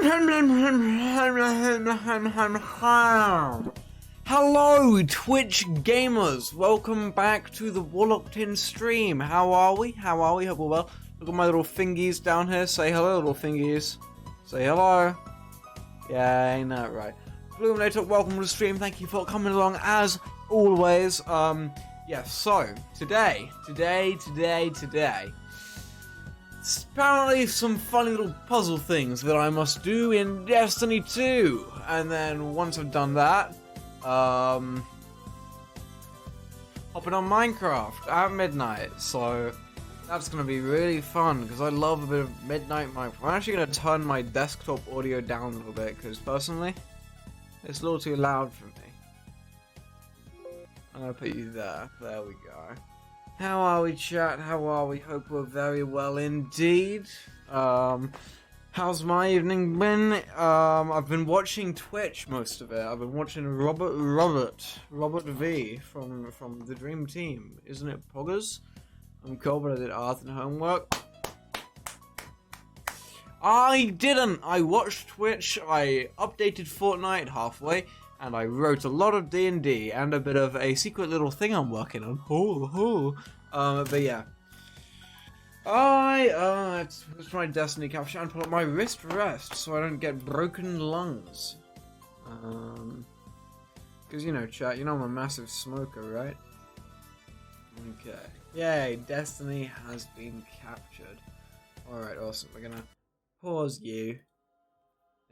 Hello, Twitch gamers! Welcome back to the Warlocked stream. How are we? Hope we're well. Look at my little fingies down here. Say hello, little fingies. Say hello. Yeah, ain't that right? Illuminator, welcome to the stream. Thank you for coming along as always. Yeah, so today. Apparently some funny little puzzle things that I must do in Destiny 2. And then once I've done that, hopping on Minecraft at midnight. So that's going to be really fun because I love a bit of midnight Minecraft. I'm actually going to turn my desktop audio down a little bit because personally, it's a little too loud for me. I'm going to put you there. There we go. How are we, chat? How are we? Hope we're very well indeed. How's my evening been? I've been watching Twitch most of it. I've been watching Robert V from the Dream Team. Isn't it Poggers? I'm cool, but I did art and homework. I didn't! I watched Twitch, I updated Fortnite halfway, and I wrote a lot of D&D and a bit of a secret little thing I'm working on. But yeah. It's my Destiny capture and put my wrist rest so I don't get broken lungs. Cause you know, chat, you know I'm a massive smoker, right? Okay. Yay, Destiny has been captured. Alright, awesome. We're gonna pause you.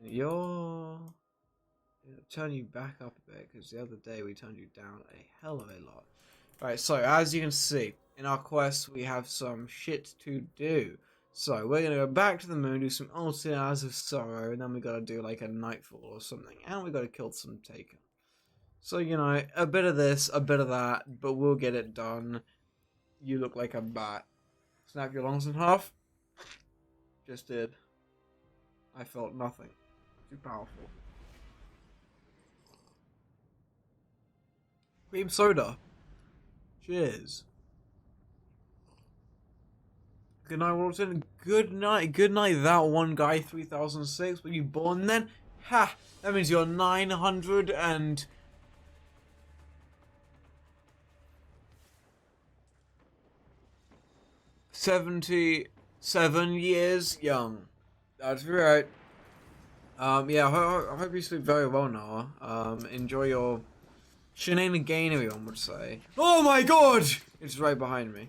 And you're... turn you back up a bit, because the other day we turned you down a hell of a lot. Right, so as you can see, in our quest we have some shit to do. So we're gonna go back to the moon, do some Ultimate Hours of Sorrow, and then we gotta do like a Nightfall or something, and we gotta kill some Taken. So, you know, a bit of this, a bit of that, but we'll get it done. You look like a bat. Snap your lungs in half. Just did. I felt nothing. Too powerful. Cream soda. Cheers. Good night, Walton. Good night, that one guy, 3006. Were you born then? Ha! That means you're 977 years young. That's right. Yeah, I hope you sleep very well now. Enjoy your shenanigan, everyone would say. Oh my god! It's right behind me.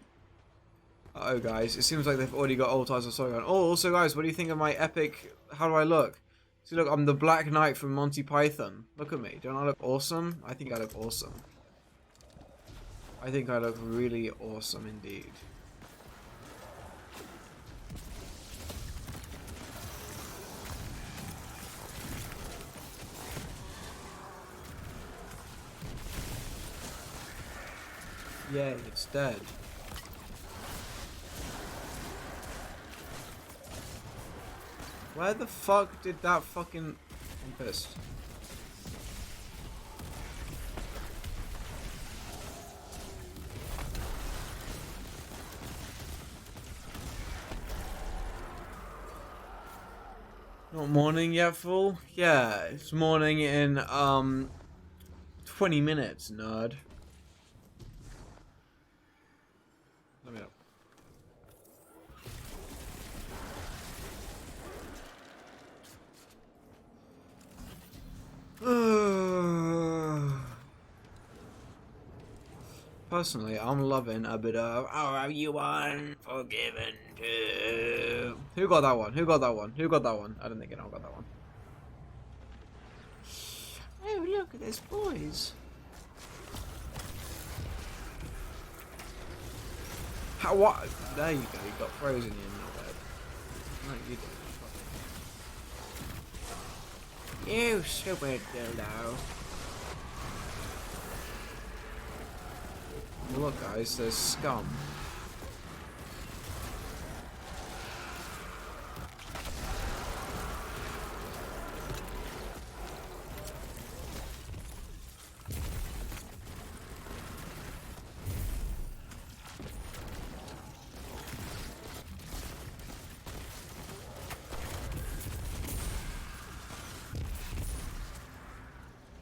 Uh-oh, guys. It seems like they've already got old ties of Sorrow. Oh, also, guys, what do you think of my epic... How do I look? See, look, I'm the Black Knight from Monty Python. Look at me. Don't I look awesome? I think I look awesome. I think I look really awesome indeed. Yay, it's dead. Where the fuck did that fucking... I'm pissed. Not morning yet, fool? Yeah, it's morning in, 20 minutes, nerd. Let me up. Personally, I'm loving a bit of "Oh, are you unforgiven too?" Who got that one? Who got that one? Who got that one? I don't think anyone got that one. Oh, look at this, boys. How, what? There you go, you got frozen in your bed. No, you didn't. You stupid dildo. Look, guys, there's scum.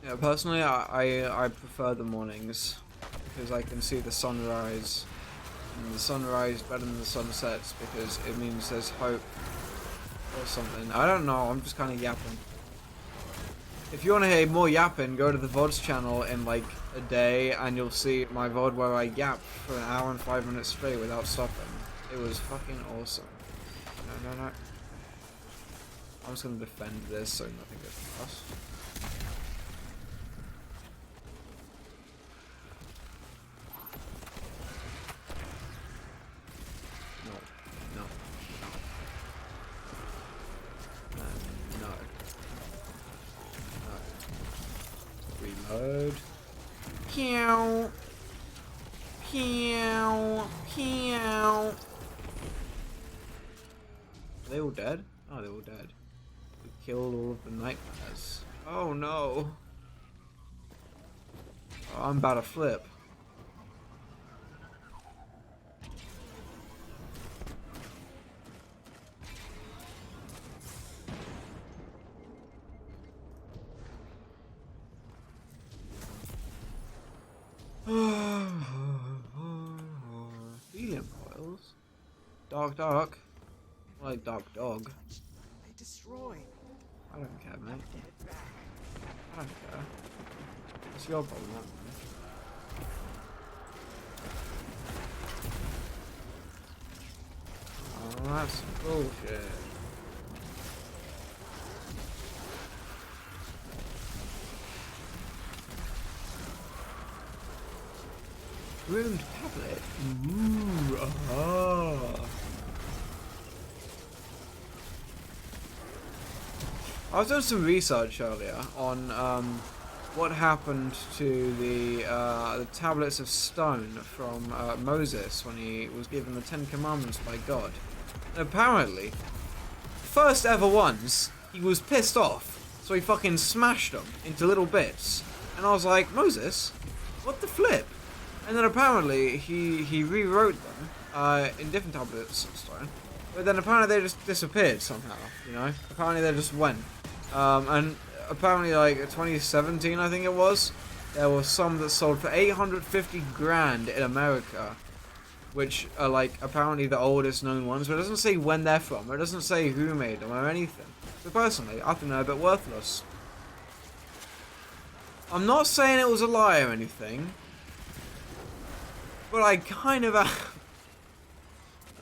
Yeah, personally, I prefer the mornings because I can see the sunrise, and the sunrise better than the sunsets because it means there's hope or something. I don't know. I'm just kind of yapping. If you want to hear more yapping, go to the VODs channel in like a day, and you'll see my VOD where I yap for an hour and 5 minutes straight without stopping. It was fucking awesome. No, no, no. I'm just gonna defend this so nothing gets lost. No, no, no, no, no. Reload. Pew! Pew! Pew! Are they all dead? Oh, they're all dead. We killed all of the nightmares. Oh no! Oh, I'm about to flip. Helium coils? Dark, dark. More like dark dog. They destroyed. I don't care, mate. I don't care. It's your problem, not mine. Oh, that's bullshit. Ruined tablet? Ooh, aha. I was doing some research earlier on what happened to the tablets of stone from Moses when he was given the Ten Commandments by God. And apparently, first ever ones, he was pissed off, so he fucking smashed them into little bits. And I was like, Moses, what the flip? And then apparently he rewrote them in different tablets of stone. But then apparently they just disappeared somehow, you know? Apparently they just went. And apparently like 2017 I think it was, there were some that sold for 850 grand in America. Which are like apparently the oldest known ones, but it doesn't say when they're from, it doesn't say who made them or anything. So personally, I think they're a bit worthless. I'm not saying it was a lie or anything, but I kind of am.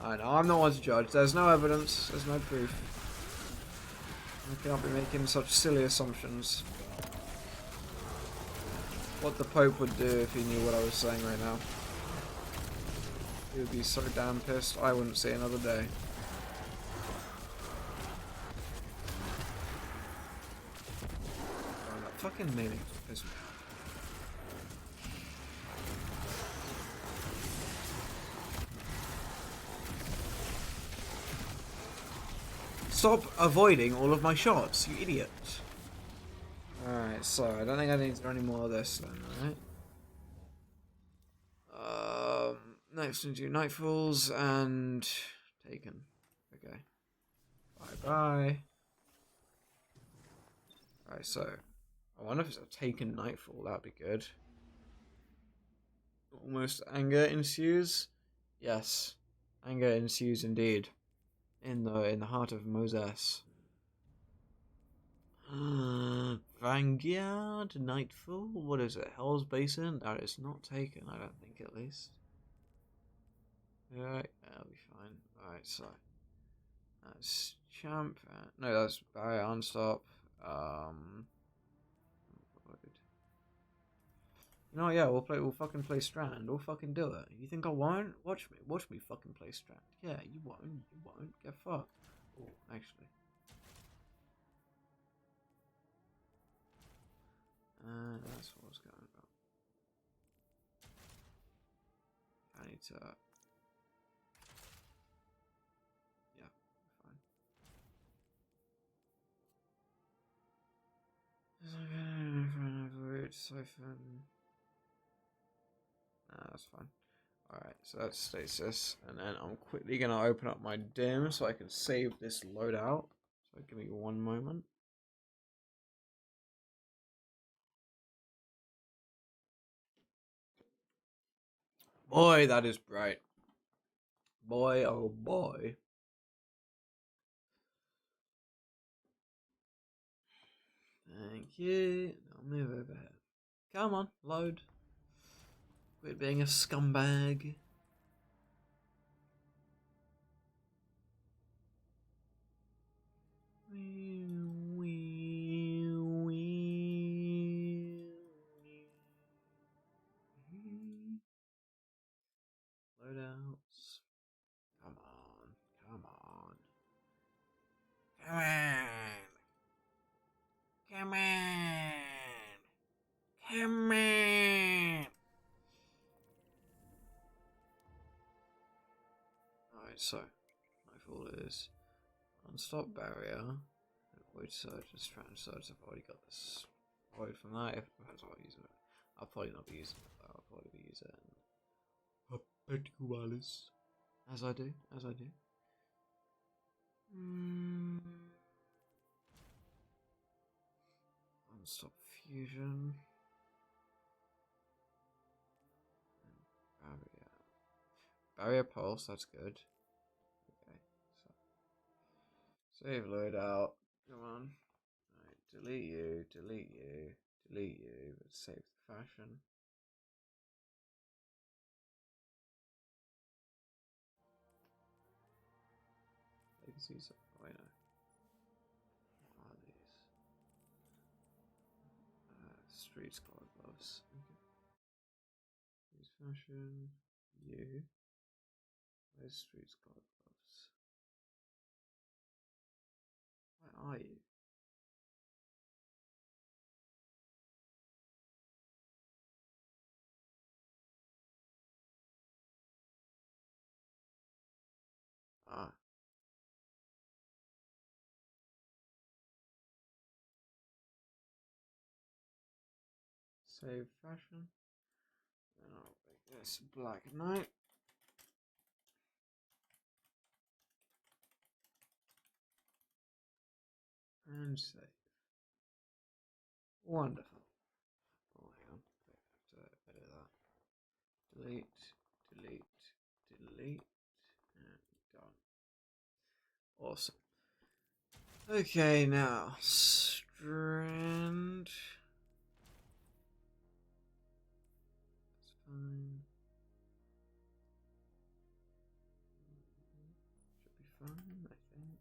I know, I'm not one to judge. There's no evidence, there's no proof. I cannot be making such silly assumptions. What the Pope would do if he knew what I was saying right now. He would be so damn pissed, I wouldn't see another day. Oh, that fucking melee pisses me off. Stop avoiding all of my shots, you idiot. Alright, so I don't think I need to do any more of this then, right? Next into Nightfalls and Taken. Okay. Bye-bye. Alright, so I wonder if it's a Taken Nightfall, that'd be good. Almost anger ensues? Yes. Anger ensues indeed. In the heart of Moses. Vanguard, Nightfall, what is it? Hell's Basin? That is not Taken, I don't think, at least. Alright, that'll be fine. Alright, so that's Champ. No, that's Barry Unstop. You know what, yeah, we'll fucking play Strand. We'll fucking do it. You think I won't? Watch me fucking play Strand. Yeah, you won't. Get fucked. Oh, actually. That's what I was going about. I need to... Yeah, fine. Siphon. That's fine. Alright, so that's stasis. And then I'm quickly going to open up my dim so I can save this loadout. So give me one moment. Boy, that is bright. Boy, oh boy. Thank you. I'll move over here. Come on, load. Quit being a scumbag. Loadouts. Come on. Come on. Come on. Come on. Come on. Alright, so Nightfall is unstop barrier, avoid surge and strand surge. I've already got this avoid from that. If I'll use it. I'll probably not be using it though. I'll probably be using Perpetualis. As I do. Unstop fusion. Barrier pulse, that's good. Okay, so save loadout. Come on. Alright, delete you. Let's save the fashion. Legacies. Oh, wait, no. What are these? Street Scholar gloves. Okay. Use fashion. You. Where's Street Scholar gloves? Where are you? Ah. Save fashion. And I'll make this Black Knight. And save. Wonderful. Oh, hang on. I have to edit that. Delete. And done. Awesome. Okay, now. Strand. That's fine. Should be fine, I think.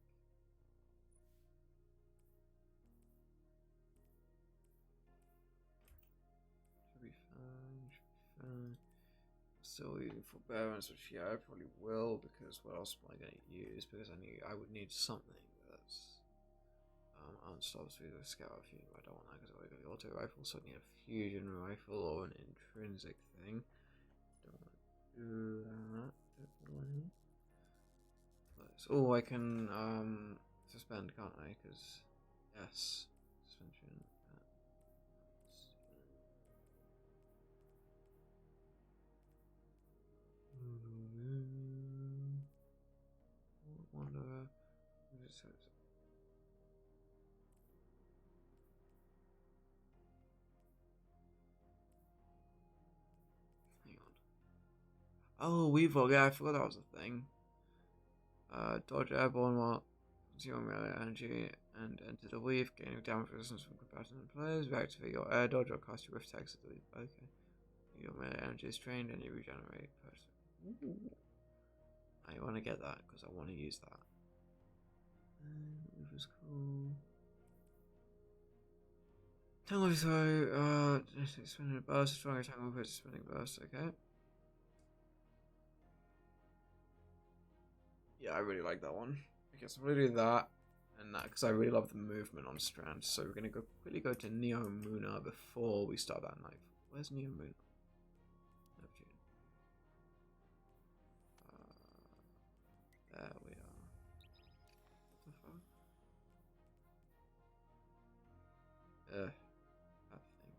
Should be fine. Still using forbearance, which yeah, I probably will, because what else am I going to use? Because I would need something that's unstops with a scout fusion. I don't want that because I've already got the auto rifle, so I need a fusion rifle or an intrinsic thing. Don't want to do that. Oh, I can suspend, can't I? Because yes, suspension. Wanderer. Hang on. Oh, Weevil. Yeah, I forgot that was a thing. Dodge airborne while consuming melee energy and enter the weave, gaining damage resistance from combatant players. Reactivate your air dodge or cast your rift text at the weave. Okay. Your melee energy is drained and you regenerate. I want to get that because I want to use that. Weave is cool. Tangle throw, spinning burst, stronger tangle puts spinning burst, okay. Yeah, I really like that one. Okay, so we're gonna do that and that because I really love the movement on Strand. So we're gonna quickly go to Neomuna before we start that knife. Where's Neomuna? Neptune. There we are. What the fuck? That thing.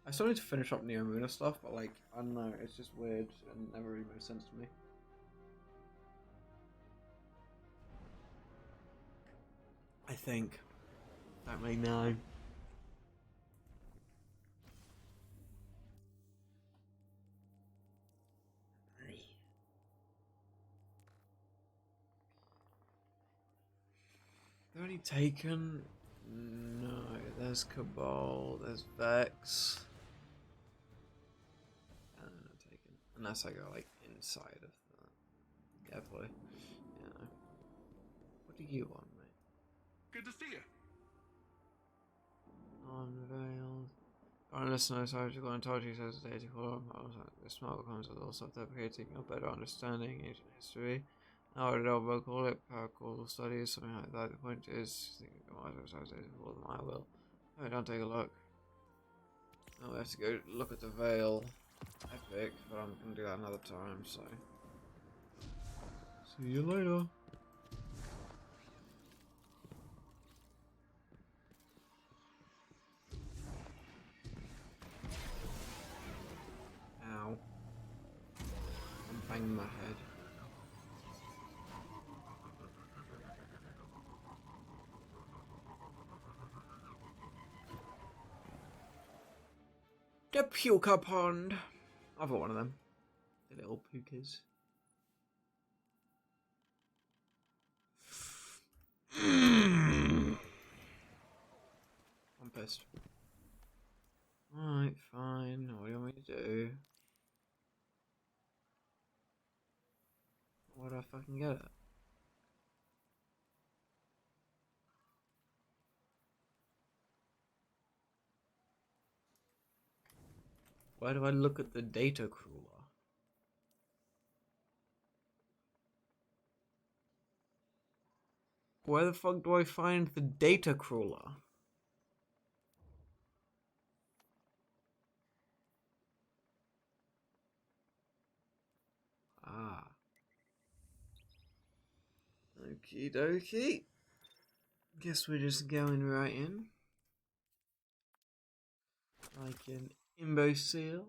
I still need to finish up Neomuna stuff, but like, I don't know, it's just weird and never really made sense to me. I think. Don't really know. already taken? No, there's Cabal, there's Vex. And I'm not taken. Unless I go like inside of the gameplay. Yeah. What do you want, mate? Good to see you. Unveiled. Our listener, sorry to go and talk to you, says the data color. The smoke comes with also deprecating a better understanding ancient history. Now, I don't know, call it paracultural studies, something like that. The point is, thinking about it, so I will. Oh, don't take a look. Now we have to go look at the veil. Epic, but I'm gonna do that another time, so. See you later. Ow. I'm banging my head. The puka pond. I've got one of them. The little pukas. I'm pissed. Alright, fine. What do you want me to do? Where do I fucking get it? Where do I look at the data crawler? Where the fuck do I find the data crawler? Ah. Okie dokie. Guess we're just going right in. Like an imbecile.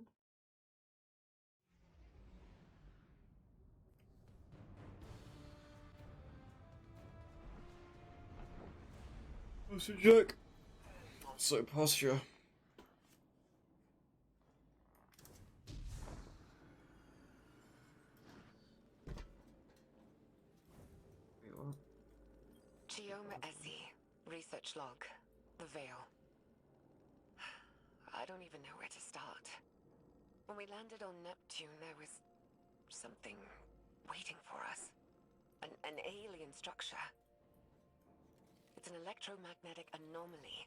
Posture check. So posture. Wait, what? Chioma Essie, research log, the Veil. I don't even know where to start. When we landed on Neptune, there was something waiting for us. An alien structure. It's an electromagnetic anomaly.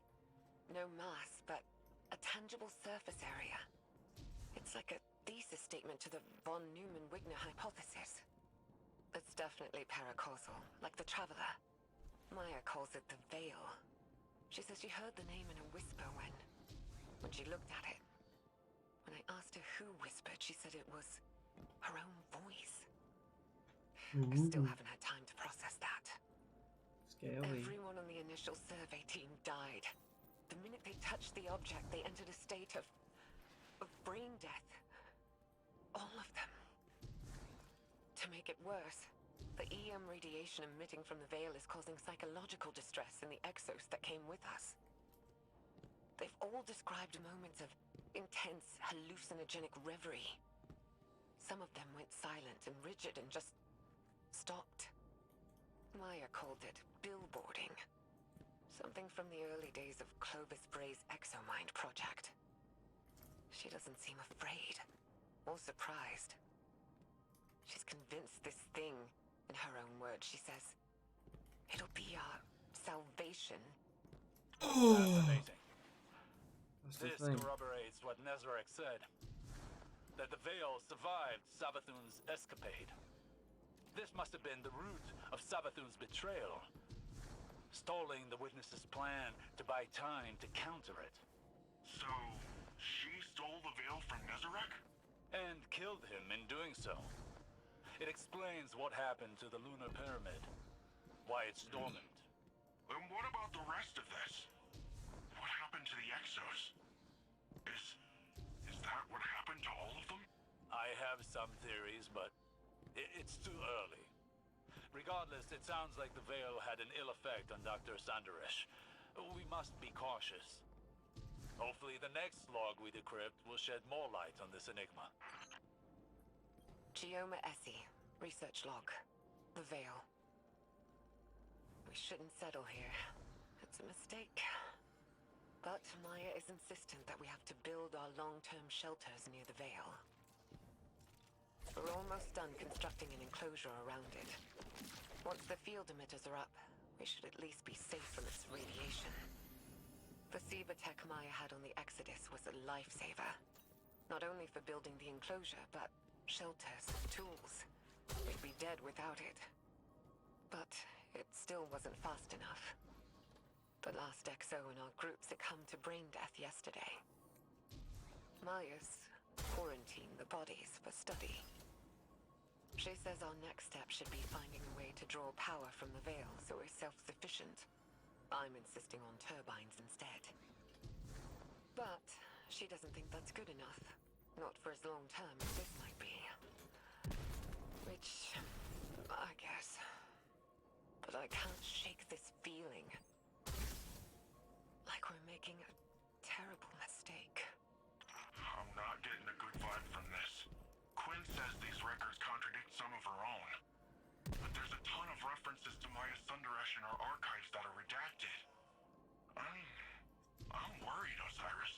No mass, but a tangible surface area. It's like a thesis statement to the von Neumann-Wigner hypothesis. It's definitely paracausal, like the Traveler. Maya calls it the Veil. She says she heard the name in a whisper when she looked at it. When I asked her who whispered, she said it was her own voice. I still haven't had time to process that. Scary. Everyone on the initial survey team died. The minute they touched the object, they entered a state of brain death. All of them. To make it worse, the EM radiation emitting from the Veil is causing psychological distress in the exos that came with us. They've all described moments of intense hallucinogenic reverie. Some of them went silent and rigid and just stopped. Maya called it billboarding. Something from the early days of Clovis Bray's Exomind project. She doesn't seem afraid or surprised. She's convinced this thing, in her own words, she says, it'll be our salvation. Fascinating. That's the This thing. corroborates what Nezarek said. That the Veil survived Savathun's escapade. This must have been the root of Savathun's betrayal. Stalling the witness's plan to buy time to counter it. So, she stole the veil from Nezarek? And killed him in doing so. It explains what happened to the lunar pyramid. Why it's dormant. Then what about the rest of this? What happened to the Exos? Is that what happened to all of them? I have some theories, but it's too early. Regardless, it sounds like the Veil had an ill effect on Dr. Sandarish. We must be cautious. Hopefully the next log we decrypt will shed more light on this enigma. Chioma Essie, research log, the Veil. We shouldn't settle here. It's a mistake. But Maya is insistent that we have to build our long-term shelters near the Veil. We're almost done constructing an enclosure around it. Once the field emitters are up, we should at least be safe from its radiation. The Siva tech Maya had on the Exodus was a lifesaver. Not only for building the enclosure, but shelters, tools. They'd be dead without it. But it still wasn't fast enough. The last XO in our group succumbed to brain death yesterday. Maya's quarantined the bodies for study. She says our next step should be finding a way to draw power from the Veil so we're self-sufficient. I'm insisting on turbines instead. But she doesn't think that's good enough. Not for as long term as this might be. Which, I guess. But I can't shake this feeling. Like we're making a terrible mistake. I'm not getting a good vibe from this. Quinn says these records contradict some of her own. But there's a ton of references to Maya Sundaresh in our archives that are redacted. I'm worried, Osiris.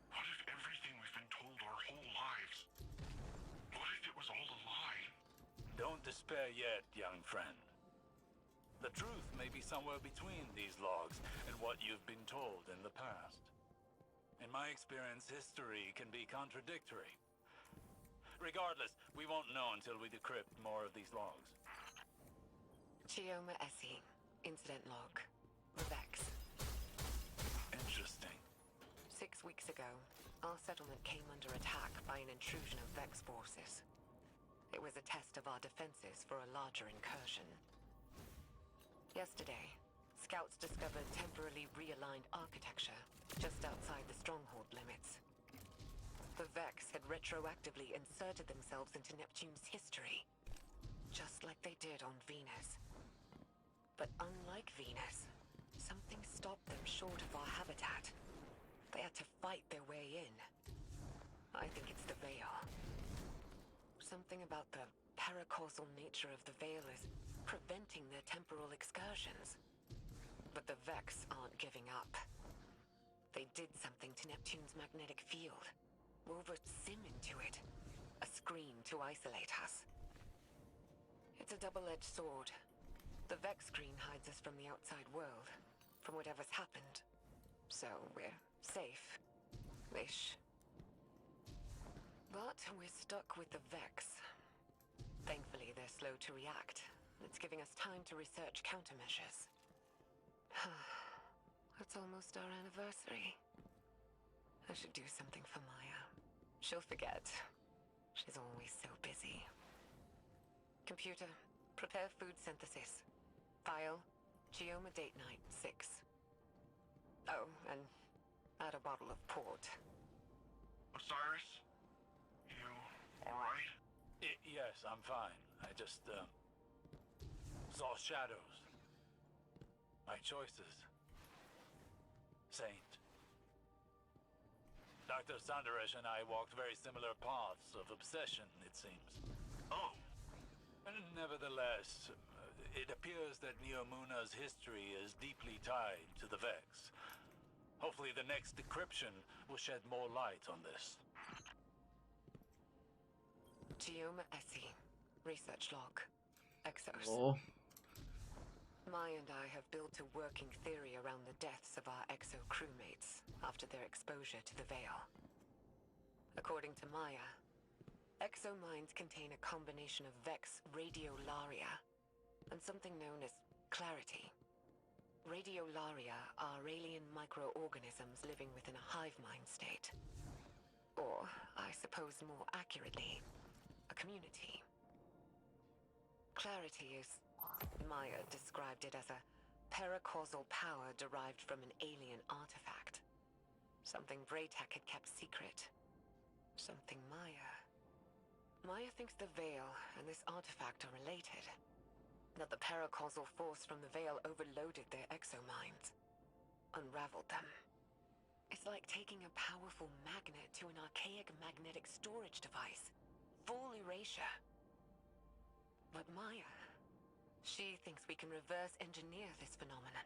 What if everything we've been told our whole lives? What if it was all a lie? Don't despair yet, young friend. The truth may be somewhere between these logs and what you've been told in the past. In my experience, history can be contradictory. Regardless, we won't know until we decrypt more of these logs. Chioma Essie, incident log. The Vex. Interesting. 6 weeks ago, our settlement came under attack by an intrusion of Vex forces. It was a test of our defenses for a larger incursion. Yesterday, scouts discovered temporarily realigned architecture just outside the stronghold limits. The Vex had retroactively inserted themselves into Neptune's history, just like they did on Venus. But unlike Venus, something stopped them short of our habitat. They had to fight their way in. I think it's the Veil. Something about the paracausal nature of the Veil is preventing their temporal excursions. But the Vex aren't giving up. They did something to Neptune's magnetic field. Wove a sim into it. A screen to isolate us. It's a double-edged sword. The Vex screen hides us from the outside world, from whatever's happened. So we're safe. Ish. But we're stuck with the Vex. Thankfully, they're slow to react. It's giving us time to research countermeasures. It's almost our anniversary. I should do something for Maya. She'll forget. She's always so busy. Computer, prepare food synthesis. File, Chioma date night 6. Oh, and add a bottle of port. Osiris? You alright? Yes, I'm fine. I just, saw shadows. My choices. Saint. Dr. Sandaresh and I walked very similar paths of obsession, it seems. Oh, Nevertheless, it appears that Neomuna's history is deeply tied to the Vex. Hopefully the next decryption will shed more light on this. Chioma Essie, research log. Exos. Oh. Maya and I have built a working theory around the deaths of our Exo crewmates after their exposure to the Veil. According to Maya, Exo minds contain a combination of Vex radiolaria and something known as clarity. Radiolaria are alien microorganisms living within a hive mind state. Or, I suppose more accurately, a community. Clarity is, Maya described it as a paracausal power derived from an alien artifact. Something Braytech had kept secret. Something Maya thinks the Veil and this artifact are related. That the paracausal force from the Veil overloaded their exominds. Unraveled them. It's like taking a powerful magnet to an archaic magnetic storage device. Full erasure. But Maya She thinks we can reverse engineer this phenomenon.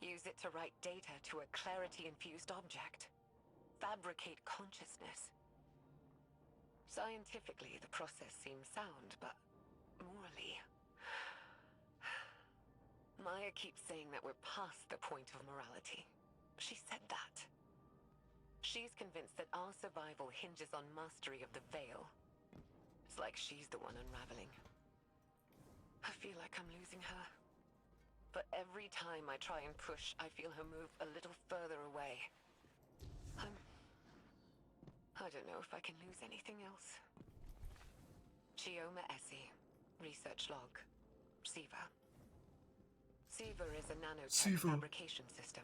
Use it to write data to a clarity-infused object. Fabricate consciousness. Scientifically, the process seems sound, but morally... Maya keeps saying that we're past the point of morality. She said that. She's convinced that our survival hinges on mastery of the Veil. It's like she's the one unraveling. I feel like I'm losing her. But every time I try and push, I feel her move a little further away. I don't know if I can lose anything else. Chioma Essie. Research log. Siva. Siva is a nanotech fabrication system,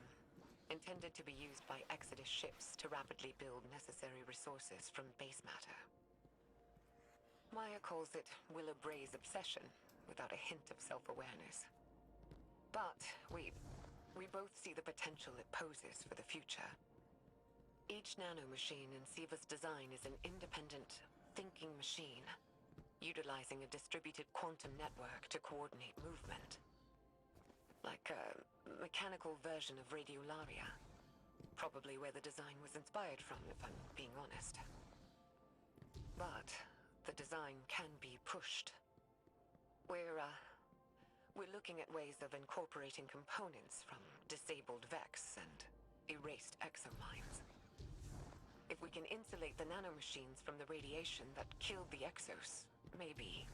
intended to be used by Exodus ships to rapidly build necessary resources from base matter. Maya calls it Willa Bray's obsession, without a hint of self-awareness. But we both see the potential it poses for the future. Each nanomachine in Siva's design is an independent, thinking machine, utilizing a distributed quantum network to coordinate movement. Like a mechanical version of Radiolaria. Probably where the design was inspired from, if I'm being honest. But the design can be pushed. We're looking at ways of incorporating components from disabled Vex and erased exominds. If we can insulate the nanomachines from the radiation that killed the Exos, maybe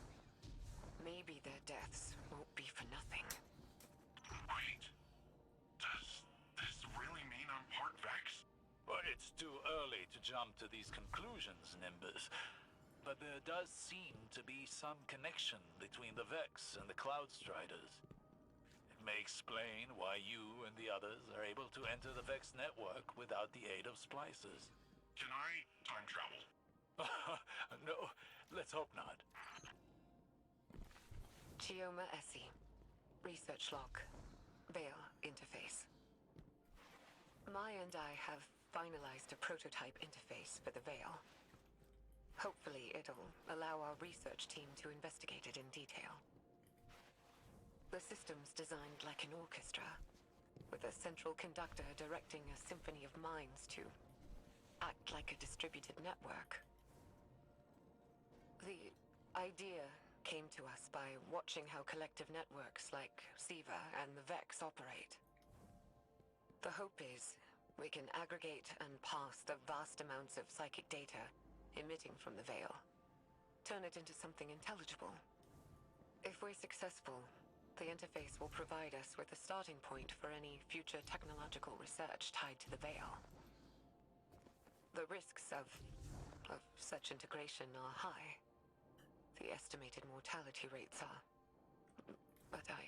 their deaths won't be for nothing. Wait. Does this really mean I'm part Vex? Well, it's too early to jump to these conclusions, Nimbus. But there does seem to be some connection between the Vex and the Cloud Striders. It may explain why you and the others are able to enter the Vex network without the aid of splicers. Can I time travel? No, let's hope not. Chioma Essie. Research log. Veil interface. Maya and I have finalized a prototype interface for the Veil. Hopefully it'll allow our research team to investigate it in detail. The system's designed like an orchestra, with a central conductor directing a symphony of minds to act like a distributed network. The idea came to us by watching how collective networks like Siva and the Vex operate. The hope is we can aggregate and pass the vast amounts of psychic data emitting from the Veil, turn it into something intelligible. If we're successful, the interface will provide us with a starting point for any future technological research tied to the Veil. The risks of such integration are high. The estimated mortality rates are... But I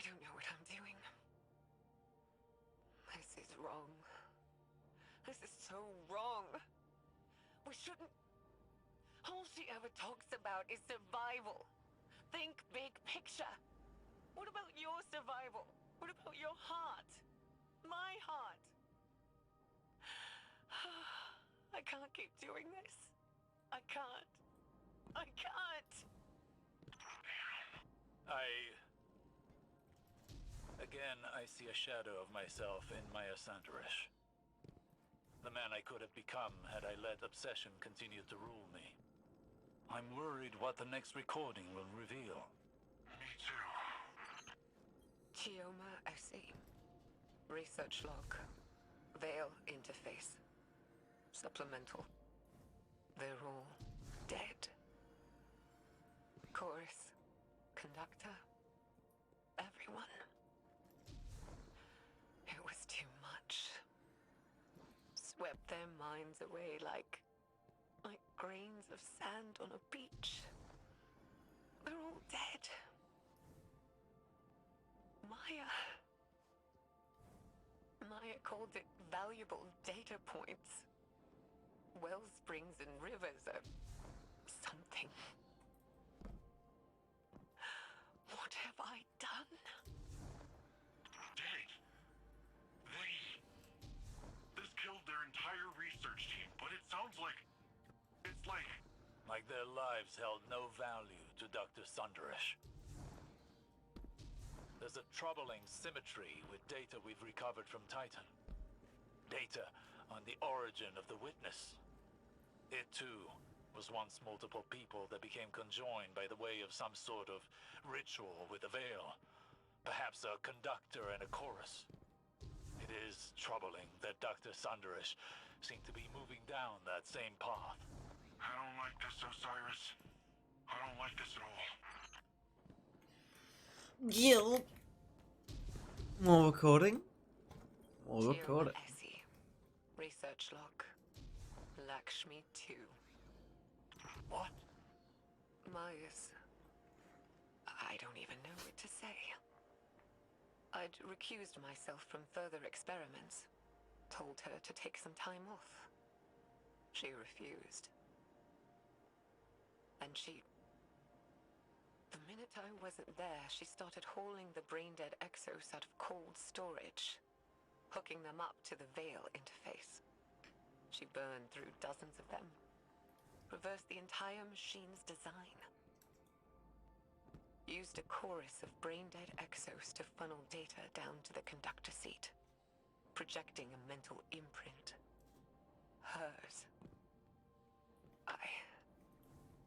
don't know what I'm doing. This is wrong. This is so wrong. We shouldn't... All she ever talks about is survival. Think big picture. What about your survival? What about your heart? My heart? I can't keep doing this. I can't. Again, I see a shadow of myself in Maya Sandresh. The man I could have become had I let obsession continue to rule me. I'm worried what the next recording will reveal. Me too. Chioma Essie. Research log. Veil interface. Supplemental. They're all dead. Chorus. Conductor. Everyone. It was too much. Swept their minds away like grains of sand on a beach. They're all dead. Maya called it valuable data points. Wellsprings and rivers are something. What have I done? Dead. This killed their entire research team, but it sounds like... It's like like their lives held no value to Dr. Sunderish. There's a troubling symmetry with data we've recovered from Titan. Data on the origin of the witness. It too was once multiple people that became conjoined by the way of some sort of ritual with a veil. Perhaps a conductor and a chorus. It is troubling that Dr. Sunderish seemed to be moving down that same path. I don't like this, Osiris. I don't like this at all. Gil. More recording. More Chioma recording. Essie. Research log. Lakshmi 2. What? Maya's... I don't even know what to say. I'd recused myself from further experiments. Told her to take some time off. She refused. And the minute I wasn't there, she started hauling the brain-dead Exos out of cold storage, hooking them up to the Veil interface. She burned through dozens of them, reversed the entire machine's design. Used a chorus of brain-dead Exos to funnel data down to the conductor seat, projecting a mental imprint. Hers.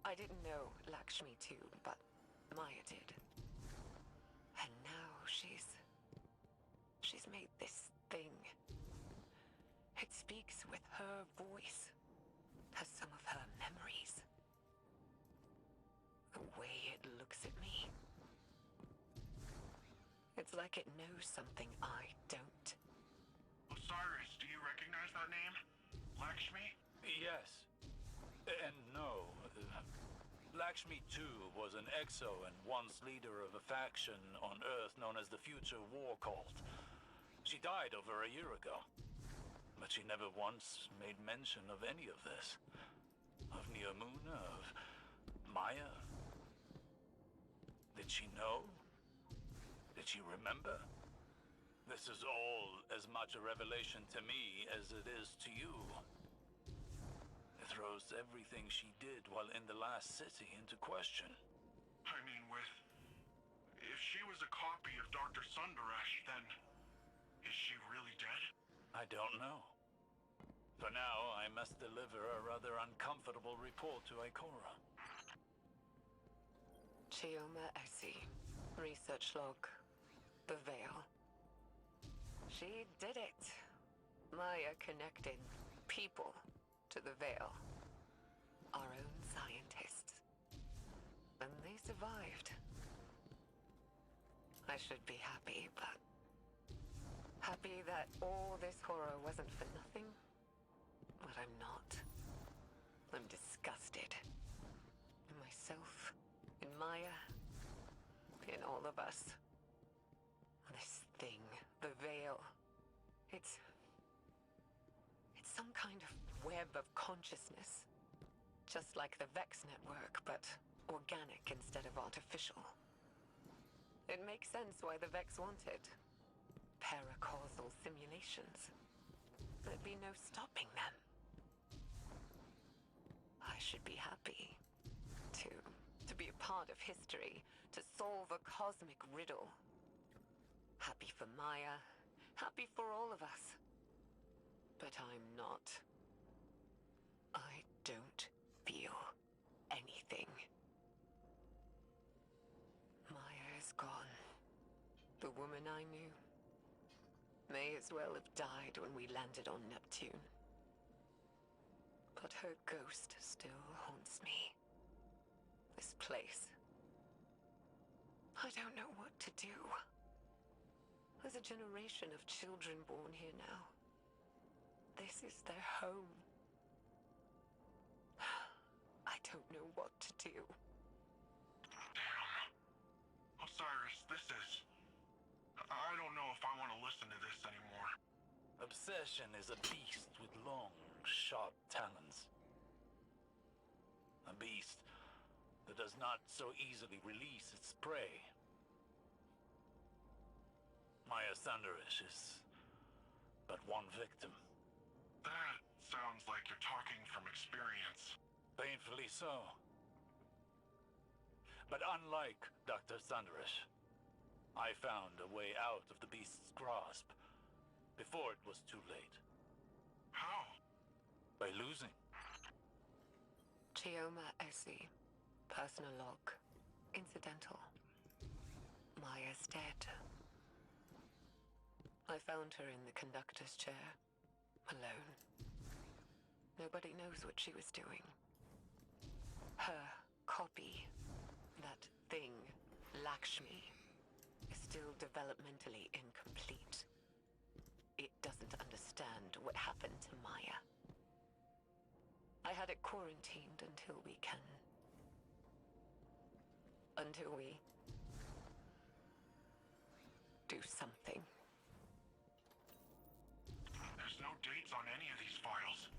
I didn't know Lakshmi too, but Maya did. And now she's made this thing. It speaks with her voice, has some of her memories. The way it looks at me. It's like it knows something I don't. Osiris, do you recognize that name? Lakshmi? Yes. And no. Lakshmi too was an exo and once leader of a faction on Earth known as the Future War Cult. She died over a year ago. But she never once made mention of any of this. Of Neomuna, of Maya. Did she know? Did she remember? This is all as much a revelation to me as it is to you. It throws everything she did while in the last city into question. I mean, if she was a copy of Dr. Sunderish, then is she really dead? I don't know. For now, I must deliver a rather uncomfortable report to Ikora. Chioma Essie. Research log. The Veil. She did it. Maya connected people to the Veil. Our own scientists. And they survived. I should be happy, but... happy that all this horror wasn't for nothing? But I'm not. I'm disgusted. In myself, in Maya, in all of us. This thing, the Veil, it's some kind of web of consciousness. Just like the Vex network, but organic instead of artificial. It makes sense why the Vex want it. Paracausal simulations. There'd be no stopping them. I should be happy to be a part of history, to solve a cosmic riddle. Happy for Maya, happy for all of us. But I'm not. I don't feel anything. Maya is gone. The woman I knew may as well have died when we landed on Neptune. But her ghost still haunts me. This place. I don't know what to do. There's a generation of children born here now. This is their home. I don't know what to do. Damn. Osiris, this is... I don't know if I want to listen to this anymore. Obsession is a beast with long, sharp talons. A beast that does not so easily release its prey. Maya Sunderish is but one victim. That sounds like you're talking from experience. Painfully so. But unlike Dr. Sanderish, I found a way out of the beast's grasp before it was too late. How? By losing. Chioma Essie. Personal log. Incidental. Maya's dead. I found her in the conductor's chair. Alone. Nobody knows what she was doing. Her copy, that thing, Lakshmi, is still developmentally incomplete. It doesn't understand what happened to Maya. I had it quarantined until we do something. There's no dates on any of these files.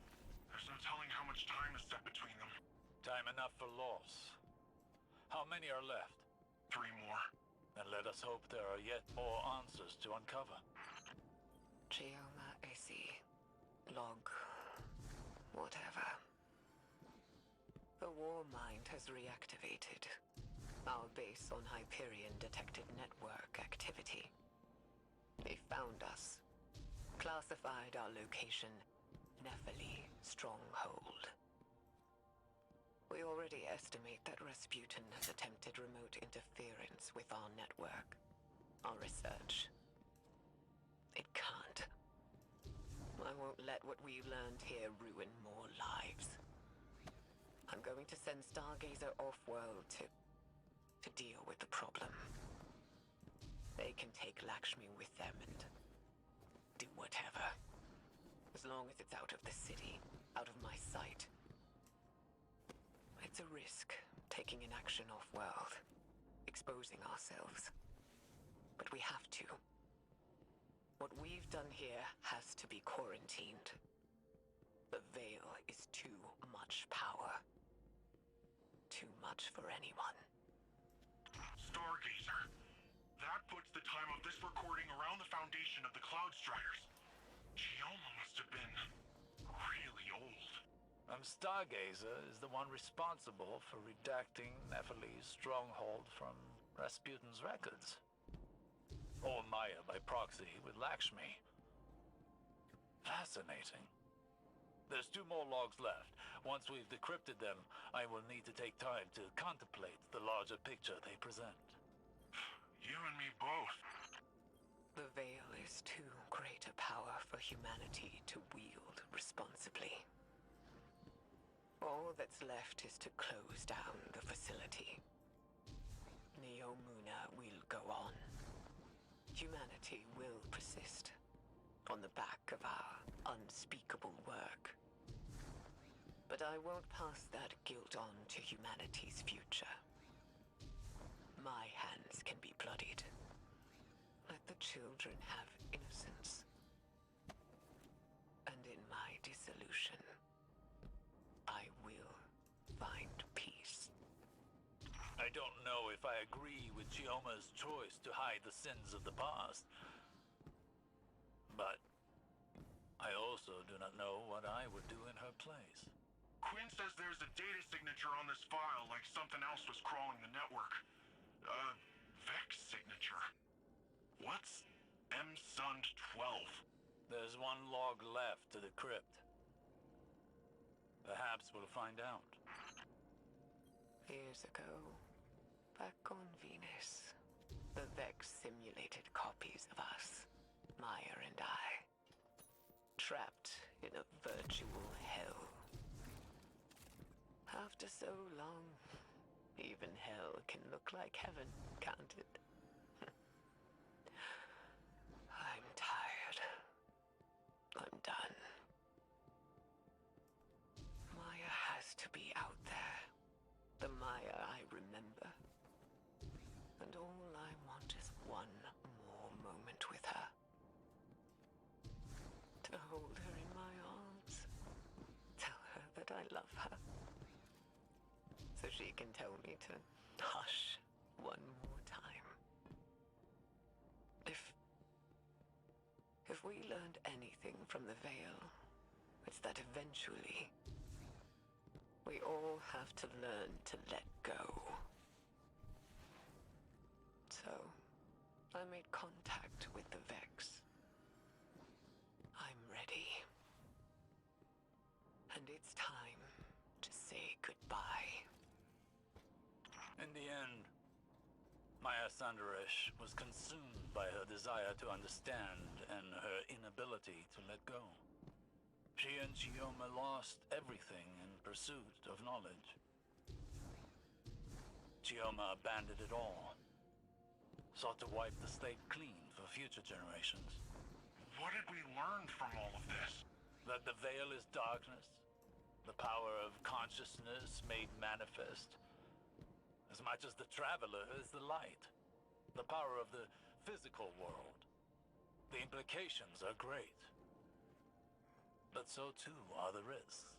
There's no telling how much time is set between them. Time enough for loss. How many are left? 3 more. Then let us hope there are yet more answers to uncover. Chioma Essie. Log. Whatever. The war mind has reactivated. Our base on Hyperion detected network activity. They found us. Classified our location, Nephili Stronghold. We already estimate that Rasputin has attempted remote interference with our network. Our research. It can't. I won't let what we've learned here ruin more lives. I'm going to send Stargazer off-world to deal with the problem. They can take Lakshmi with them and do whatever. As long as it's out of the city, out of my sight. It's a risk, taking an action off-world, exposing ourselves. But we have to. What we've done here has to be quarantined. The Veil is too much power. Too much for anyone. Stargazer. That puts the time of this recording around the foundation of the Cloud Striders. Chioma must have been really old. Stargazer is the one responsible for redacting Nephili's stronghold from Rasputin's records. Or Maya by proxy with Lakshmi. Fascinating. There's 2 more logs left. Once we've decrypted them, I will need to take time to contemplate the larger picture they present. You and me both. The Veil is too great a power for humanity to wield responsibly. All that's left is to close down the facility. Neomuna will go on. Humanity will persist. On the back of our unspeakable work. But I won't pass that guilt on to humanity's future. My hands can be bloodied. Let the children have innocence. And in my dissolution, I will find peace. I don't know if I agree with Chioma's choice to hide the sins of the past. But I also do not know what I would do in her place. Quinn says there's a data signature on this file, like something else was crawling the network. Vex signature. What's MSUND 12? There's 1 log left to decrypt. Perhaps we'll find out. Years ago, back on Venus, the Vex simulated copies of us, Maya and I, trapped in a virtual hell. After so long, even hell can look like heaven, can't it? I'm tired. I'm done. Maya has to be out there. The Maya I remember. And all I want is 1 more moment with her. To hold her in my arms. Tell her that I love her. So she can tell me to hush 1 more time. If we learned anything from the Veil, it's that eventually we all have to learn to let go. I made contact with the Vex. I'm ready. And it's time to say goodbye. In the end, Maya Sandarish was consumed by her desire to understand and her inability to let go. She and Chioma lost everything in pursuit of knowledge. Chioma abandoned it all, sought to wipe the slate clean for future generations. What did we learn from all of this? That the veil is darkness, the power of consciousness made manifest, as much as the traveler is the light, the power of the physical world. The implications are great, but so too are the risks.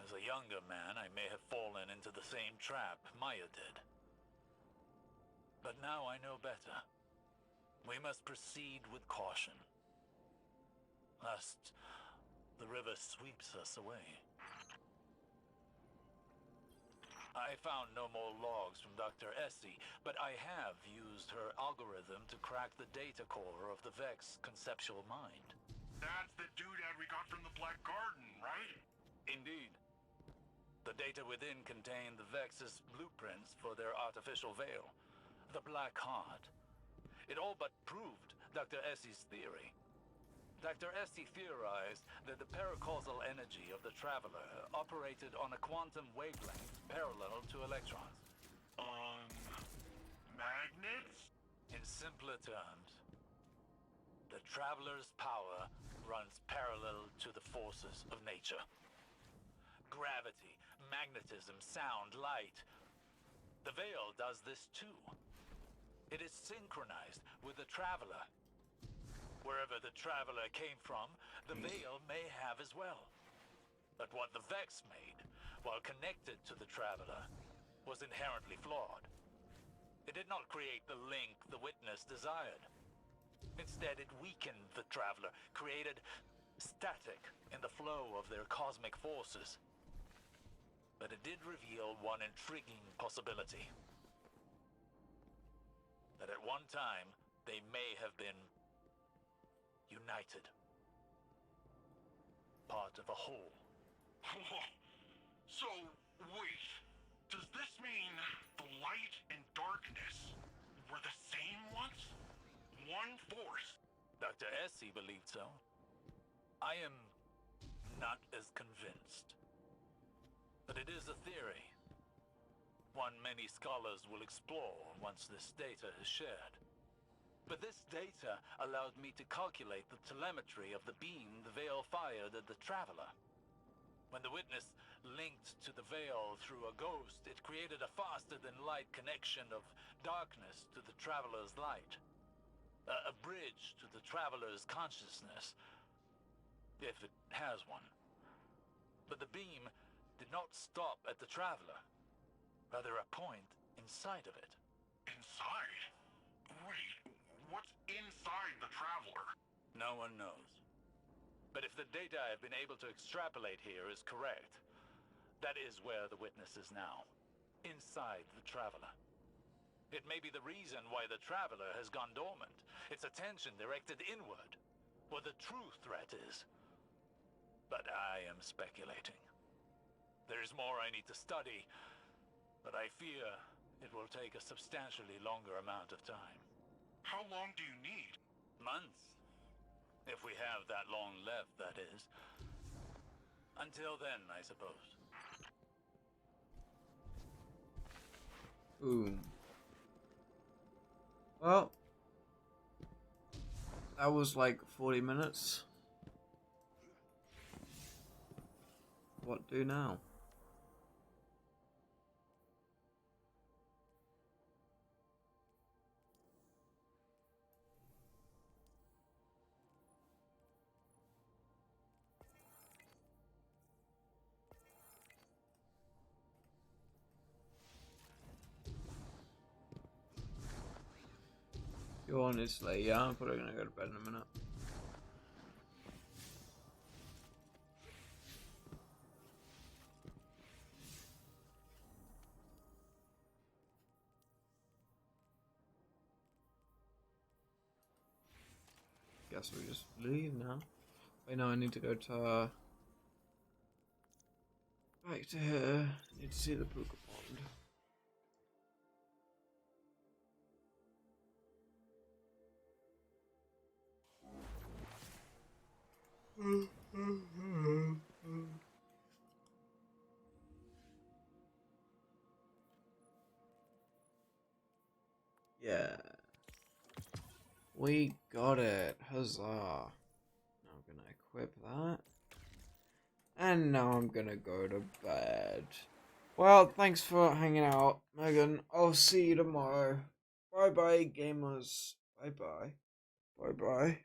As a younger man, I may have fallen into the same trap Maya did. But now I know better. We must proceed with caution, lest the river sweeps us away. I found no more logs from Dr. Essie, but I have used her algorithm to crack the data core of the Vex conceptual mind. That's the doodad we got from the Black Garden, right? Indeed. The data within contained the Vex's blueprints for their artificial veil, the Black Heart. It all but proved Dr. Essie's theory. Dr. Essie theorized that the paracausal energy of the Traveler operated on a quantum wavelength parallel to electrons. Magnets? In simpler terms, the Traveler's power runs parallel to the forces of nature. Gravity, magnetism, sound, light. The veil does this too. It is synchronized with the Traveler. Wherever the Traveler came from, the veil may have as well. But what the Vex made, while connected to the Traveler, was inherently flawed. It did not create the link the Witness desired. Instead, it weakened the Traveler, created static in the flow of their cosmic forces. But it did reveal one intriguing possibility. That at one time, they may have been united. Part of a whole. So, wait. Does this mean the light and darkness were the same once? One force? Dr. Essie believed so. I am not as convinced. But it is a theory. One many scholars will explore once this data is shared. But this data allowed me to calculate the telemetry of the beam the veil fired at the Traveler. When the Witness linked to the veil through a ghost, it created a faster-than-light connection of darkness to the Traveler's light. A bridge to the Traveler's consciousness, if it has one. But the beam did not stop at the Traveler, rather a point inside of it. Inside? Wait, what's inside the Traveler? No one knows. But if the data I've been able to extrapolate here is correct, that is where the Witness is now. Inside the Traveler. It may be the reason why the Traveler has gone dormant, its attention directed inward, where the true threat is. But I am speculating. There is more I need to study, but I fear it will take a substantially longer amount of time. How long do you need? Months. If we have that long left, that is. Until then, I suppose. Boom. Well, that was like 40 minutes. What do now? Honestly, yeah, I'm probably gonna go to bed in a minute. guess we just leave now. Wait, no, I need to go to back to here. I need to see the Puka Pond. Yeah. We got it. Huzzah. Now I'm gonna equip that. And now I'm gonna go to bed. Well, thanks for hanging out, Megan. I'll see you tomorrow. Bye bye, gamers. Bye bye. Bye bye.